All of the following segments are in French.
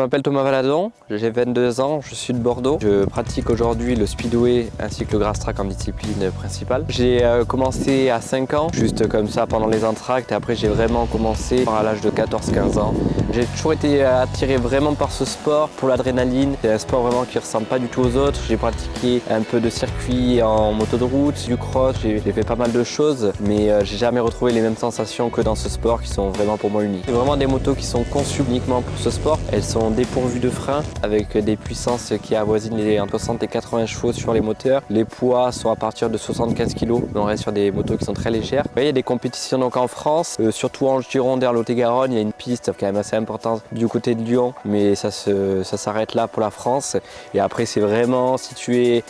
m'appelle Thomas Valadon, j'ai 22 ans, je suis de Bordeaux. Je pratique aujourd'hui le speedway ainsi que le grass track en discipline principale. J'ai commencé à 5 ans, juste comme ça pendant les entractes, et après j'ai vraiment commencé à l'âge de 14-15 ans. J'ai toujours été attiré vraiment par ce sport, pour l'adrénaline. C'est un sport vraiment qui ne ressemble pas du tout aux autres. J'ai pratiqué un peu de circuit en moto de route, du cross, j'ai fait pas mal de choses, mais j'ai jamais retrouvé les mêmes sensations que dans ce sport qui sont vraiment pour moi uniques. C'est vraiment des motos qui sont conçues uniquement pour ce sport. Elles sont dépourvues de freins avec des puissances qui avoisinent les entre 60 et 80 chevaux sur les moteurs. Les poids sont à partir de 75 kg. On reste sur des motos qui sont très légères. Il y a des compétitions donc en France, surtout en Gironde et en Lot-et-Garonne. Il y a une piste quand même assez importante du côté de Lyon, mais ça s'arrête là pour la France. Et après c'est vraiment situé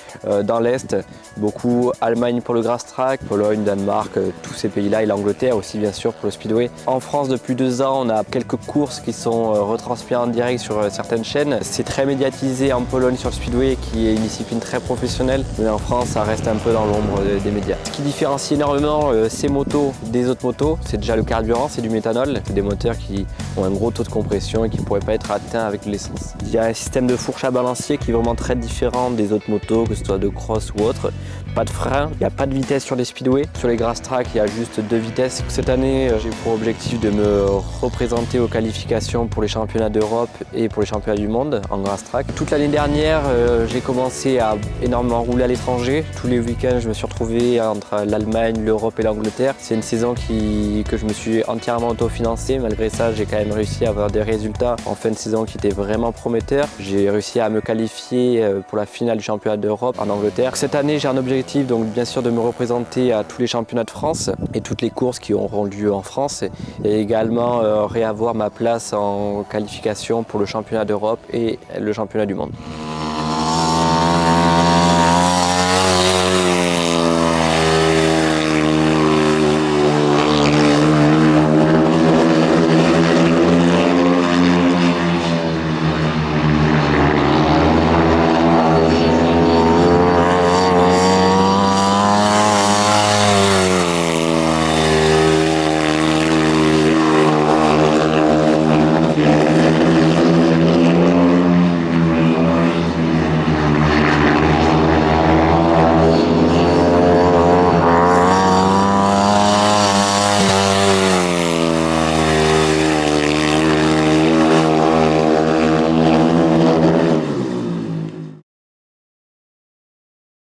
dans l'Est, beaucoup Allemagne pour le grass track, Pologne, Danemark, tous ces pays-là et l'Angleterre aussi bien sûr pour le speedway. En France depuis 2 ans, on a quelques courses qui sont retransmises en direct sur certaines chaînes. C'est très médiatisé en Pologne sur le speedway qui est une discipline très professionnelle, mais en France ça reste un peu dans l'ombre des médias. Ce qui différencie énormément ces motos des autres motos, c'est déjà le carburant, c'est du méthanol. C'est des moteurs qui ont un gros taux de compression et qui ne pourraient pas être atteints avec l'essence. Il y a un système de fourche à balancier qui est vraiment très différent des autres motos, que ce soit de cross ou autre. Pas de frein, il n'y a pas de vitesse sur les speedways. Sur les grass track, il y a juste 2 vitesses. Cette année, j'ai pour objectif de me représenter aux qualifications pour les championnats d'Europe et pour les championnats du monde en grass track. Toute l'année dernière, j'ai commencé à énormément rouler à l'étranger. Tous les week-ends, je me suis retrouvé entre l'Allemagne, l'Europe et l'Angleterre. C'est une saison que je me suis entièrement autofinancé. Malgré ça, j'ai quand même réussi à avoir des résultats en fin de saison qui étaient vraiment prometteurs. J'ai réussi à me qualifier pour la finale du championnat d'Europe en Angleterre. Cette année, j'ai un objectif donc bien sûr de me représenter à tous les championnats de France et toutes les courses qui auront lieu en France, et également réavoir ma place en qualification pour le championnat d'Europe et le championnat du monde.